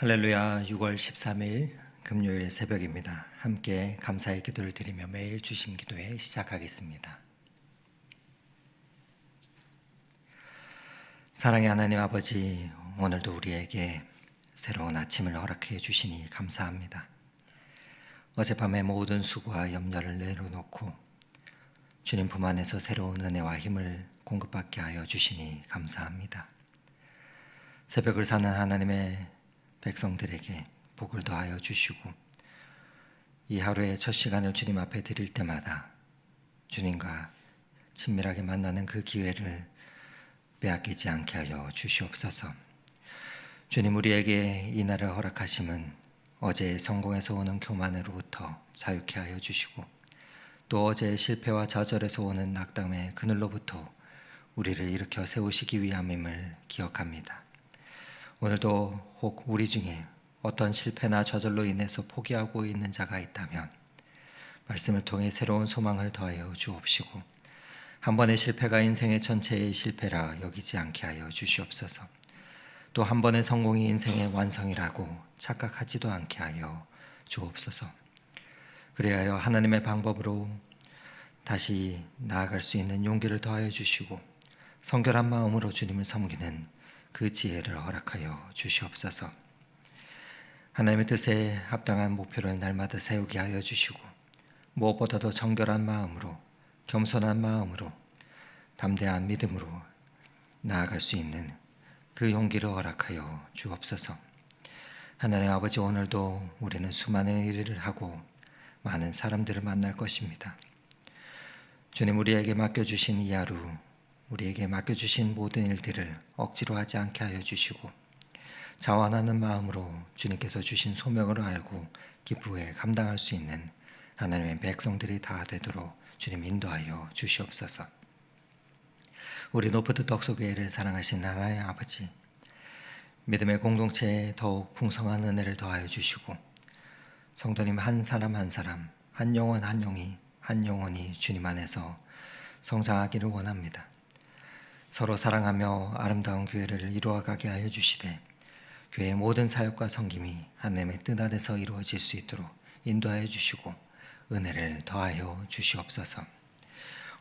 할렐루야. 6월 13일 금요일 새벽입니다. 함께 감사의 기도를 드리며 매일 주심 기도회 시작하겠습니다. 사랑의 하나님 아버지, 오늘도 우리에게 새로운 아침을 허락해 주시니 감사합니다. 어젯밤의 모든 수고와 염려를 내려놓고 주님 품 안에서 새로운 은혜와 힘을 공급받게 하여 주시니 감사합니다. 새벽을 사는 하나님의 백성들에게 복을 더하여 주시고 이 하루의 첫 시간을 주님 앞에 드릴 때마다 주님과 친밀하게 만나는 그 기회를 빼앗기지 않게 하여 주시옵소서. 주님, 우리에게 이 날을 허락하심은 어제의 성공에서 오는 교만으로부터 자유케 하여 주시고 또 어제의 실패와 좌절에서 오는 낙담의 그늘로부터 우리를 일으켜 세우시기 위함임을 기억합니다. 오늘도 혹 우리 중에 어떤 실패나 좌절로 인해서 포기하고 있는 자가 있다면 말씀을 통해 새로운 소망을 더하여 주옵시고 한 번의 실패가 인생의 전체의 실패라 여기지 않게 하여 주시옵소서. 또 한 번의 성공이 인생의 완성이라고 착각하지도 않게 하여 주옵소서. 그래야 하나님의 방법으로 다시 나아갈 수 있는 용기를 더하여 주시고 성결한 마음으로 주님을 섬기는 그 지혜를 허락하여 주시옵소서. 하나님의 뜻에 합당한 목표를 날마다 세우게 하여 주시고 무엇보다도 정결한 마음으로, 겸손한 마음으로, 담대한 믿음으로 나아갈 수 있는 그 용기를 허락하여 주옵소서. 하나님 아버지, 오늘도 우리는 수많은 일을 하고 많은 사람들을 만날 것입니다. 주님, 우리에게 맡겨주신 이 하루, 우리에게 맡겨주신 모든 일들을 억지로 하지 않게 하여 주시고 자원하는 마음으로 주님께서 주신 소명을 알고 기쁘게 감당할 수 있는 하나님의 백성들이 다 되도록 주님 인도하여 주시옵소서. 우리 노포트 덕소교회를 사랑하신 하나님 아버지, 믿음의 공동체에 더욱 풍성한 은혜를 더하여 주시고 성도님 한 사람 한 사람, 한 영혼 한 영혼이 주님 안에서 성장하기를 원합니다. 서로 사랑하며 아름다운 교회를 이루어가게 하여 주시되 교회의 모든 사역과 섬김이 하나님의 뜻 안에서 이루어질 수 있도록 인도하여 주시고 은혜를 더하여 주시옵소서.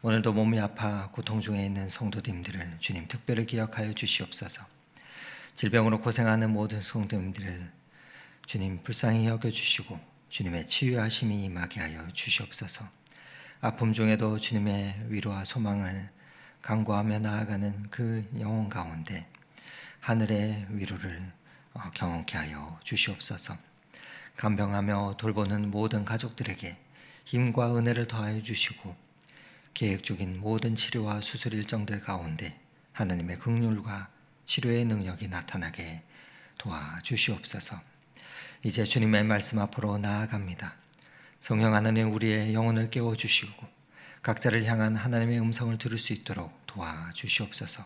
오늘도 몸이 아파 고통 중에 있는 성도님들을 주님 특별히 기억하여 주시옵소서. 질병으로 고생하는 모든 성도님들을 주님 불쌍히 여겨주시고 주님의 치유하심이 임하게 하여 주시옵소서. 아픔 중에도 주님의 위로와 소망을 간구하며 나아가는 그 영혼 가운데 하늘의 위로를 경험케 하여 주시옵소서. 간병하며 돌보는 모든 가족들에게 힘과 은혜를 더하여 주시고 계획 중인 모든 치료와 수술 일정들 가운데 하나님의 긍휼과 치료의 능력이 나타나게 도와주시옵소서. 이제 주님의 말씀 앞으로 나아갑니다. 성령 하나님, 우리의 영혼을 깨워주시고 각자를 향한 하나님의 음성을 들을 수 있도록 도와주시옵소서.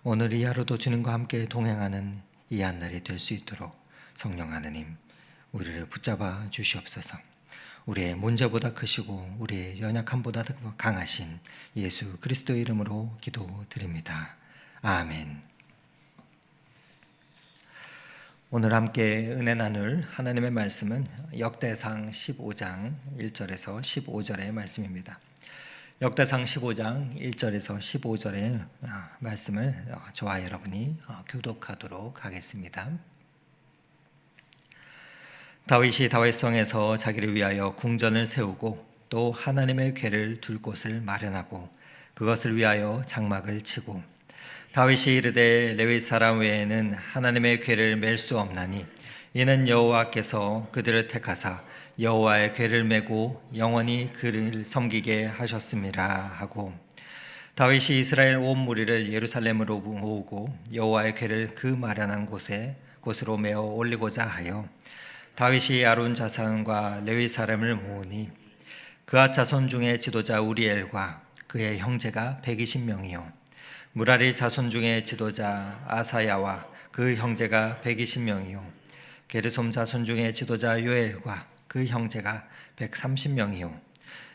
오늘 이 하루도 주님과 함께 동행하는 이 한날이 될 수 있도록 성령 하나님 우리를 붙잡아 주시옵소서. 우리의 문제보다 크시고 우리의 연약함보다 더 강하신 예수 그리스도의 이름으로 기도드립니다. 아멘. 오늘 함께 은혜 나눌 하나님의 말씀은 역대상 15장 1절에서 15절의 말씀입니다. 역대상 15장 1절에서 15절의 말씀을 저와 여러분이 교독하도록 하겠습니다. 다윗이 다윗성에서 자기를 위하여 궁전을 세우고 또 하나님의 궤를 둘 곳을 마련하고 그것을 위하여 장막을 치고 다윗이 이르되 레위 사람 외에는 하나님의 궤를 맬 수 없나니 이는 여호와께서 그들을 택하사 여호와의 궤를 메고 영원히 그를 섬기게 하셨음이라 하고 다윗이 이스라엘 온 무리를 예루살렘으로 모으고 여호와의 궤를 그 마련한 곳으로 메어 올리고자 하여 다윗이 아론 자손과 레위 사람을 모으니 그앗 자손 중에 지도자 우리엘과 그의 형제가 120명이요 무라리 자손 중에 지도자 아사야와 그 형제가 120명이요 게르솜 자손 중에 지도자 요엘과 그 형제가 130명이요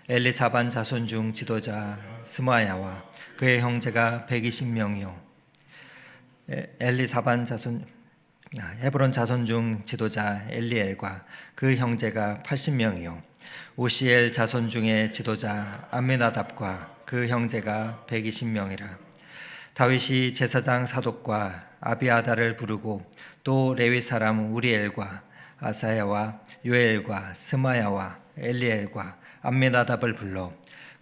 엘리사반 자손 중 지도자 스마야와 그의 형제가 120명이요 엘리사반 자손 헤브론 자손 중 지도자 엘리엘과 그 형제가 80명이요 우시엘 자손 중에 지도자 암미나답과 그 형제가 120명이라. 다윗이 제사장 사독과 아비아다를 부르고 또 레위 사람 우리엘과 아사야와 요엘과 스마야와 엘리엘과 암미나답을 불러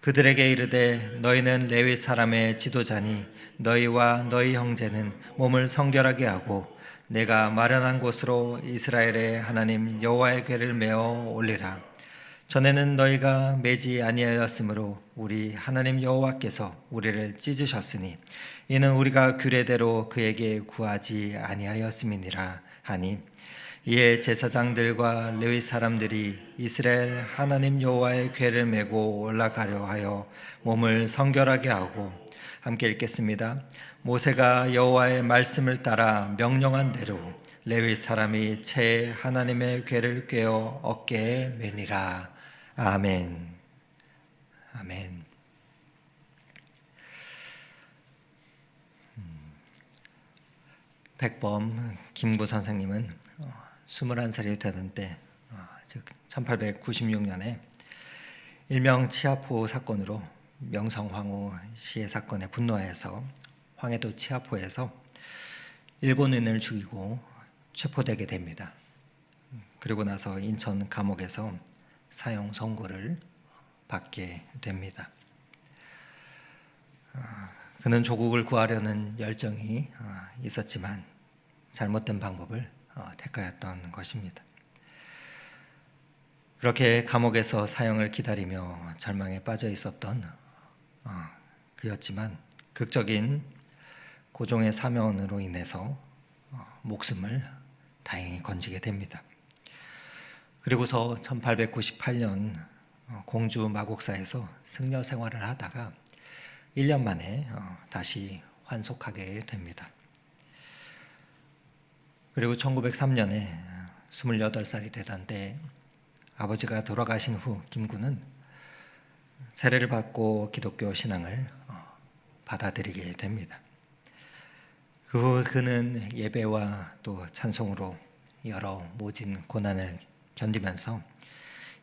그들에게 이르되 너희는 레위 사람의 지도자니 너희와 너희 형제는 몸을 성결하게 하고 내가 마련한 곳으로 이스라엘의 하나님 여호와의 궤를 메어 올리라. 전에는 너희가 매지 아니하였으므로 우리 하나님 여호와께서 우리를 찢으셨으니 이는 우리가 규례대로 그에게 구하지 아니하였음이니라 하니, 이에 제사장들과 레위 사람들이 이스라엘 하나님 여호와의 궤를 메고 올라가려 하여 몸을 성결하게 하고, 함께 읽겠습니다. 모세가 여호와의 말씀을 따라 명령한 대로 레위 사람이 채 하나님의 궤를 꿰어 어깨에 매니라. 아멘. 아멘. 백범 김구 선생님은 21살이 되던 때, 즉 1896년에 일명 치아포 사건으로 명성황후 시해 사건에 분노해서 황해도 치아포에서 일본인을 죽이고 체포되게 됩니다. 그리고 나서 인천 감옥에서 사형 선고를 받게 됩니다. 그는 조국을 구하려는 열정이 있었지만 잘못된 방법을 택하였던 것입니다. 그렇게 감옥에서 사형을 기다리며 절망에 빠져 있었던 그였지만 극적인 고종의 사면으로 인해서 목숨을 다행히 건지게 됩니다. 그리고서 1898년 공주 마곡사에서 승려 생활을 하다가 1년 만에 다시 환속하게 됩니다. 그리고 1903년에 28살이 되던 때 아버지가 돌아가신 후 김구는 세례를 받고 기독교 신앙을 받아들이게 됩니다. 그 후 그는 예배와 또 찬송으로 여러 모진 고난을 견디면서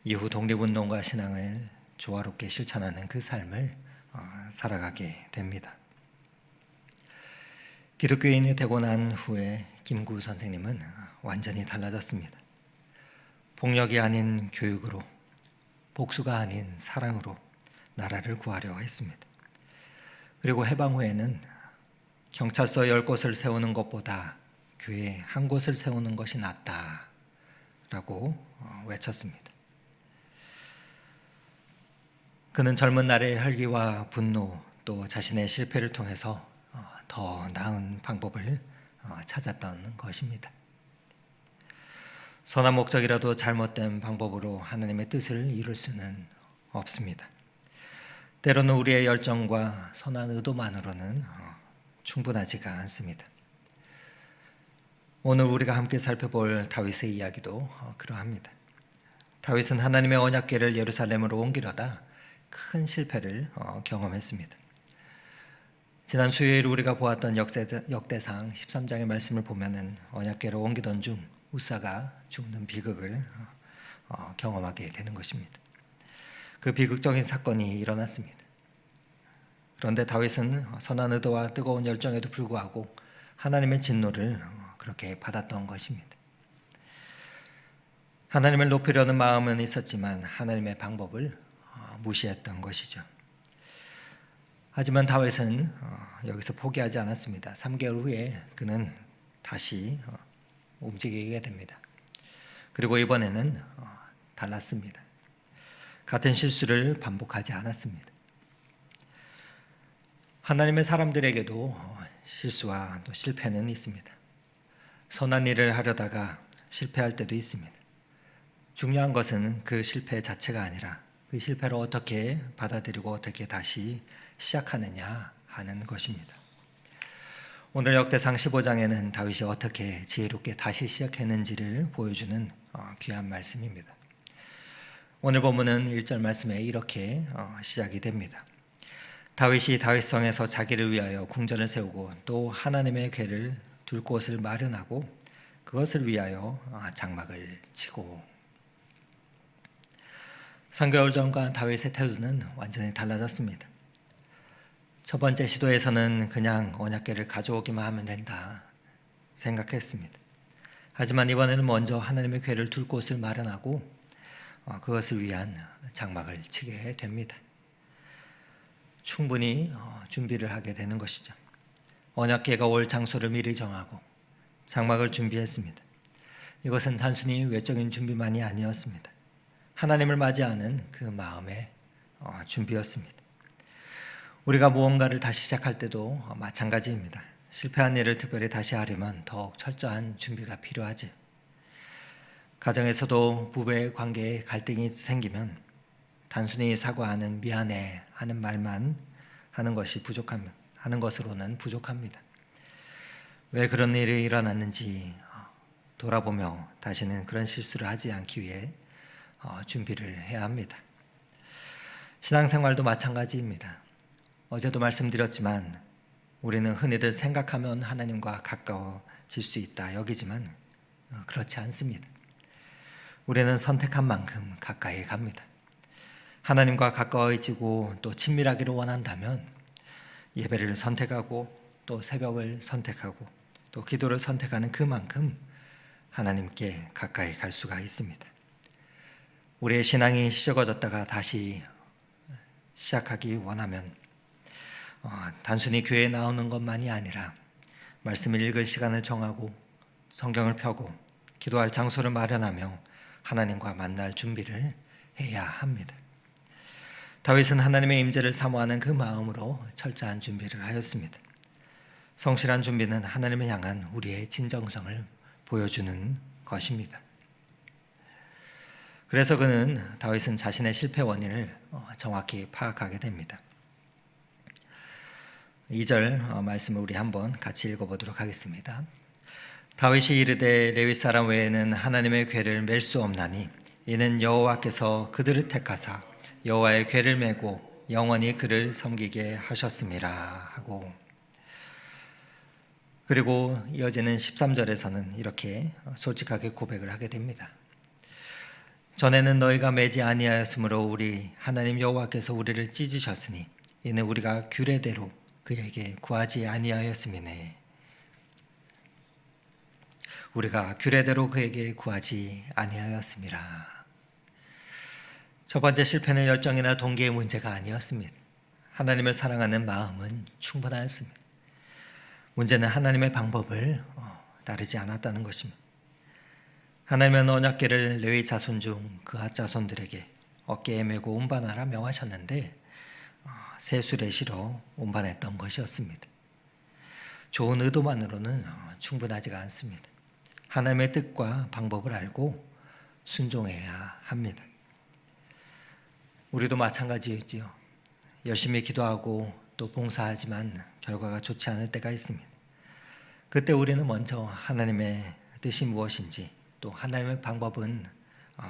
이후 독립운동과 신앙을 조화롭게 실천하는 그 삶을 살아가게 됩니다. 기독교인이 되고 난 후에 김구 선생님은 완전히 달라졌습니다. 폭력이 아닌 교육으로, 복수가 아닌 사랑으로 나라를 구하려 했습니다. 그리고 해방 후에는 경찰서 10곳을 세우는 것보다 교회 한 곳을 세우는 것이 낫다라고 외쳤습니다. 그는 젊은 날의 혈기와 분노, 또 자신의 실패를 통해서 더 나은 방법을 찾았던 것입니다. 선한 목적이라도 잘못된 방법으로 하나님의 뜻을 이룰 수는 없습니다. 때로는 우리의 열정과 선한 의도만으로는 충분하지가 않습니다. 오늘 우리가 함께 살펴볼 다윗의 이야기도 그러합니다. 다윗은 하나님의 언약궤를 예루살렘으로 옮기려다 큰 실패를 경험했습니다. 지난 수요일 우리가 보았던 역대상 13장의 말씀을 보면은 언약궤를 옮기던 중 우사가 죽는 비극을 경험하게 되는 것입니다. 그 비극적인 사건이 일어났습니다. 그런데 다윗은 선한 의도와 뜨거운 열정에도 불구하고 하나님의 진노를 그렇게 받았던 것입니다. 하나님을 높이려는 마음은 있었지만 하나님의 방법을 무시했던 것이죠. 하지만 다윗은 여기서 포기하지 않았습니다. 3개월 후에 그는 다시 움직이게 됩니다. 그리고 이번에는 달랐습니다. 같은 실수를 반복하지 않았습니다. 하나님의 사람들에게도 실수와 또 실패는 있습니다. 선한 일을 하려다가 실패할 때도 있습니다. 중요한 것은 그 실패 자체가 아니라 그 실패를 어떻게 받아들이고 어떻게 다시 시작하느냐 하는 것입니다. 오늘 역대상 15장에는 다윗이 어떻게 지혜롭게 다시 시작했는지를 보여주는 귀한 말씀입니다. 오늘 본문은 1절 말씀에 이렇게 시작이 됩니다. 다윗이 다윗성에서 자기를 위하여 궁전을 세우고 또 하나님의 궤를 둘 곳을 마련하고 그것을 위하여 장막을 치고 3개월 전과 다윗의 태도는 완전히 달라졌습니다. 첫 번째 시도에서는 그냥 언약궤를 가져오기만 하면 된다 생각했습니다. 하지만 이번에는 먼저 하나님의 궤를 둘 곳을 마련하고 그것을 위한 장막을 치게 됩니다. 충분히 준비를 하게 되는 것이죠. 언약궤가 올 장소를 미리 정하고 장막을 준비했습니다. 이것은 단순히 외적인 준비만이 아니었습니다. 하나님을 맞이하는 그 마음의 준비였습니다. 우리가 무언가를 다시 시작할 때도 마찬가지입니다. 실패한 일을 특별히 다시 하려면 더욱 철저한 준비가 필요하지. 가정에서도 부부의 관계에 갈등이 생기면 단순히 사과하는 미안해 하는 말만 하는 것으로는 부족합니다. 왜 그런 일이 일어났는지 돌아보며 다시는 그런 실수를 하지 않기 위해 준비를 해야 합니다. 신앙생활도 마찬가지입니다. 어제도 말씀드렸지만 우리는 흔히들 생각하면 하나님과 가까워질 수 있다 여기지만 그렇지 않습니다. 우리는 선택한 만큼 가까이 갑니다. 하나님과 가까워지고 또 친밀하기를 원한다면 예배를 선택하고 또 새벽을 선택하고 또 기도를 선택하는 그만큼 하나님께 가까이 갈 수가 있습니다. 우리의 신앙이 식어졌다가 다시 시작하기 원하면 단순히 교회에 나오는 것만이 아니라 말씀을 읽을 시간을 정하고 성경을 펴고 기도할 장소를 마련하며 하나님과 만날 준비를 해야 합니다. 다윗은 하나님의 임재를 사모하는 그 마음으로 철저한 준비를 하였습니다. 성실한 준비는 하나님을 향한 우리의 진정성을 보여주는 것입니다. 그래서 다윗은 자신의 실패 원인을 정확히 파악하게 됩니다. 2절 말씀을 우리 한번 같이 읽어보도록 하겠습니다. 다윗이 이르되 레위 사람 외에는 하나님의 궤를 맬 수 없나니 이는 여호와께서 그들을 택하사 여호와의 궤를 메고 영원히 그를 섬기게 하셨음이라 하고, 그리고 이어지는 13절에서는 이렇게 솔직하게 고백을 하게 됩니다. 전에는 너희가 매지 아니하였으므로 우리 하나님 여호와께서 우리를 찢으셨으니 이는 우리가 규례대로 그에게 구하지 아니하였음이네. 우리가 규례대로 그에게 구하지 아니하였음이라. 첫 번째 실패는 열정이나 동기의 문제가 아니었습니다. 하나님을 사랑하는 마음은 충분하였습니다. 문제는 하나님의 방법을 따르지 않았다는 것입니다. 하나님은 언약궤를 레위 자손 중 그앗 자손들에게 어깨에 메고 운반하라 명하셨는데 세술에 실어 운반했던 것이었습니다. 좋은 의도만으로는 충분하지가 않습니다. 하나님의 뜻과 방법을 알고 순종해야 합니다. 우리도 마찬가지이지요. 열심히 기도하고 또 봉사하지만 결과가 좋지 않을 때가 있습니다. 그때 우리는 먼저 하나님의 뜻이 무엇인지 또 하나님의 방법은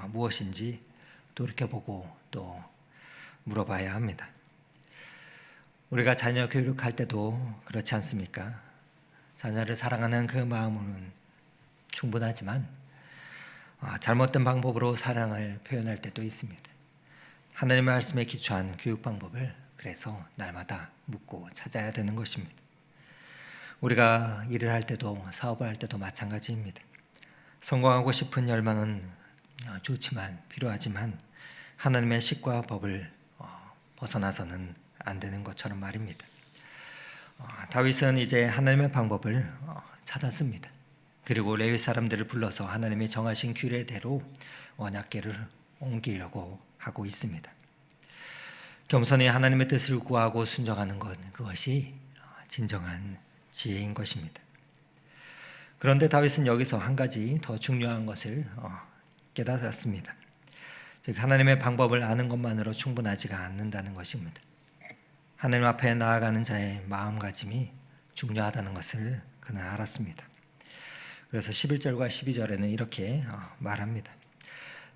무엇인지 돌이켜보고 또 물어봐야 합니다. 우리가 자녀 교육할 때도 그렇지 않습니까? 자녀를 사랑하는 그 마음은 충분하지만 잘못된 방법으로 사랑을 표현할 때도 있습니다. 하나님의 말씀에 기초한 교육 방법을 그래서 날마다 묻고 찾아야 되는 것입니다. 우리가 일을 할 때도 사업을 할 때도 마찬가지입니다. 성공하고 싶은 열망은 좋지만 필요하지만 하나님의 식과 법을 벗어나서는 안 되는 것처럼 말입니다. 다윗은 이제 하나님의 방법을 찾았습니다. 그리고 레위 사람들을 불러서 하나님이 정하신 규례대로 언약궤를 옮기려고 하고 있습니다. 겸손히 하나님의 뜻을 구하고 순종하는 것, 그것이 진정한 지혜인 것입니다. 그런데 다윗은 여기서 한 가지 더 중요한 것을 깨달았습니다. 즉 하나님의 방법을 아는 것만으로 충분하지가 않는다는 것입니다. 하나님 앞에 나아가는 자의 마음가짐이 중요하다는 것을 그는 알았습니다. 그래서 11절과 12절에는 이렇게 말합니다.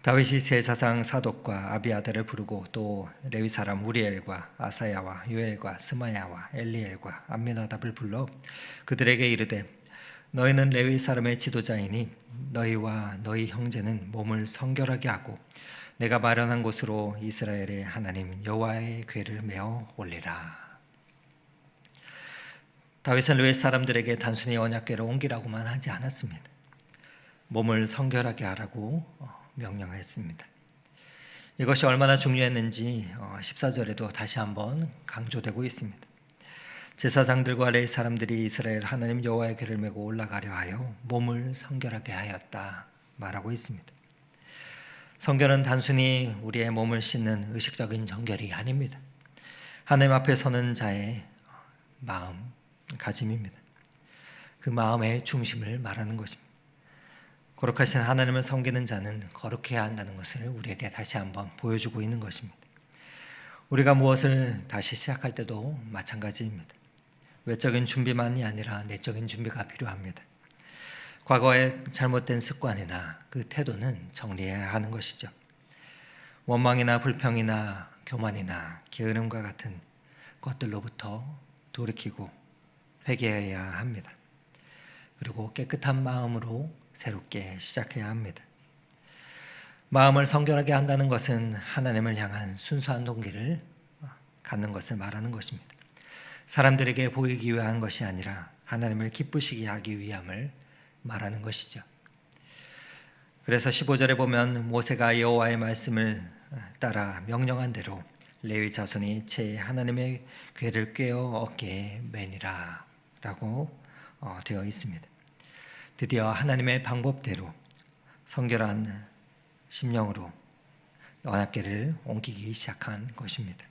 다윗이 제사장 사독과 아비아달을 부르고 또 레위 사람 우리엘과 아사야와 요엘과 스마야와 엘리엘과 암미나답을 불러 그들에게 이르되 너희는 레위 사람의 지도자이니 너희와 너희 형제는 몸을 성결하게 하고 내가 마련한 곳으로 이스라엘의 하나님 여호와의 궤를 메어 올리라. 다윗은 레위 사람들에게 단순히 언약궤를 옮기라고만 하지 않았습니다. 몸을 성결하게 하라고 명령했습니다. 이것이 얼마나 중요했는지 14절에도 다시 한번 강조되고 있습니다. 제사장들과 레위 사람들이 이스라엘 하나님 여호와의 궤를 메고 올라가려 하여 몸을 성결하게 하였다 말하고 있습니다. 성결은 단순히 우리의 몸을 씻는 의식적인 정결이 아닙니다. 하나님 앞에 서는 자의 마음가짐입니다. 그 마음의 중심을 말하는 것입니다. 거룩하신 하나님을 섬기는 자는 거룩해야 한다는 것을 우리에게 다시 한번 보여주고 있는 것입니다. 우리가 무엇을 다시 시작할 때도 마찬가지입니다. 외적인 준비만이 아니라 내적인 준비가 필요합니다. 과거의 잘못된 습관이나 그 태도는 정리해야 하는 것이죠. 원망이나 불평이나 교만이나 게으름과 같은 것들로부터 돌이키고 회개해야 합니다. 그리고 깨끗한 마음으로 새롭게 시작해야 합니다. 마음을 성결하게 한다는 것은 하나님을 향한 순수한 동기를 갖는 것을 말하는 것입니다. 사람들에게 보이기 위한 것이 아니라 하나님을 기쁘시게 하기 위함을 말하는 것이죠. 그래서 15절에 보면 모세가 여호와의 말씀을 따라 명령한 대로 레위 자손이 제 하나님의 궤를 꿰어 어깨에 매니라 라고 되어 있습니다. 드디어 하나님의 방법대로 성결한 심령으로 언약궤를 옮기기 시작한 것입니다.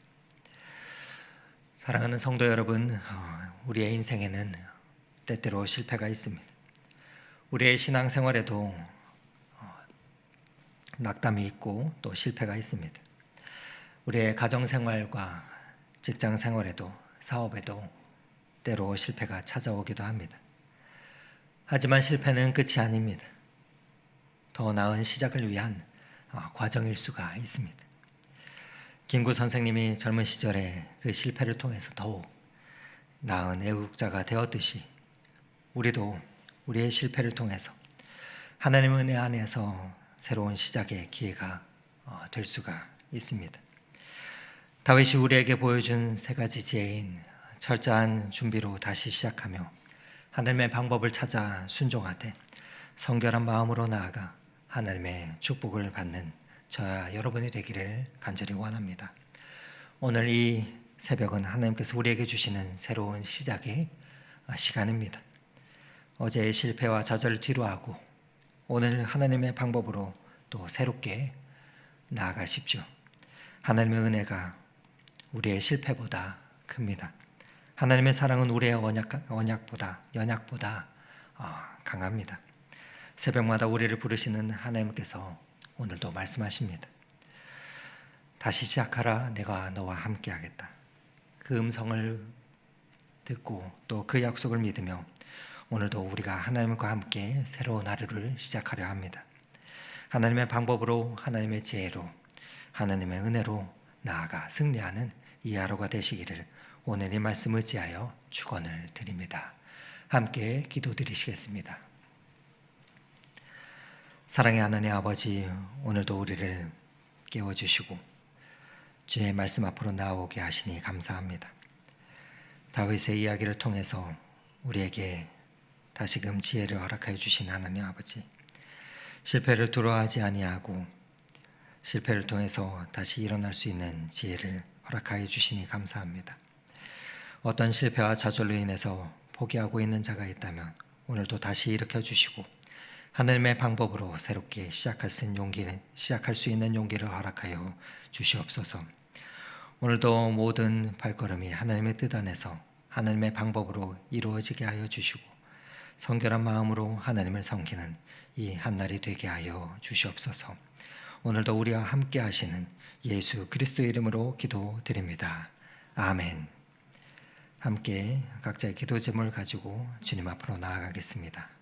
사랑하는 성도 여러분, 우리의 인생에는 때때로 실패가 있습니다. 우리의 신앙생활에도 낙담이 있고 또 실패가 있습니다. 우리의 가정생활과 직장생활에도 사업에도 때로 실패가 찾아오기도 합니다. 하지만 실패는 끝이 아닙니다. 더 나은 시작을 위한 과정일 수가 있습니다. 김구 선생님이 젊은 시절에 그 실패를 통해서 더욱 나은 애국자가 되었듯이 우리도 우리의 실패를 통해서 하나님의 은혜 안에서 새로운 시작의 기회가 될 수가 있습니다. 다윗이 우리에게 보여준 세 가지 지혜인 철저한 준비로 다시 시작하며 하나님의 방법을 찾아 순종하되 성결한 마음으로 나아가 하나님의 축복을 받는 저와 여러분이 되기를 간절히 원합니다. 오늘 이 새벽은 하나님께서 우리에게 주시는 새로운 시작의 시간입니다. 어제의 실패와 좌절을 뒤로하고 오늘 하나님의 방법으로 또 새롭게 나아가십시오. 하나님의 은혜가 우리의 실패보다 큽니다. 하나님의 사랑은 우리의 언약보다 연약보다 강합니다. 새벽마다 우리를 부르시는 하나님께서 오늘도 말씀하십니다. 다시 시작하라. 내가 너와 함께 하겠다. 그 음성을 듣고 또 그 약속을 믿으며 오늘도 우리가 하나님과 함께 새로운 하루를 시작하려 합니다. 하나님의 방법으로, 하나님의 지혜로, 하나님의 은혜로 나아가 승리하는 이 하루가 되시기를 오늘 이 말씀 의지하여 축원을 드립니다. 함께 기도드리시겠습니다. 사랑의 하나님 아버지, 오늘도 우리를 깨워주시고 주의 말씀 앞으로 나오게 하시니 감사합니다. 다윗의 이야기를 통해서 우리에게 다시금 지혜를 허락하여 주신 하나님 아버지, 실패를 두려워하지 아니하고 실패를 통해서 다시 일어날 수 있는 지혜를 허락하여 주시니 감사합니다. 어떤 실패와 좌절로 인해서 포기하고 있는 자가 있다면 오늘도 다시 일으켜 주시고 하나님의 방법으로 새롭게 시작할 수 있는 용기를 허락하여 주시옵소서. 오늘도 모든 발걸음이 하나님의 뜻 안에서 하나님의 방법으로 이루어지게 하여 주시고 성결한 마음으로 하나님을 섬기는 이 한날이 되게 하여 주시옵소서. 오늘도 우리와 함께 하시는 예수 그리스도의 이름으로 기도드립니다. 아멘. 함께 각자의 기도 제목을 가지고 주님 앞으로 나아가겠습니다.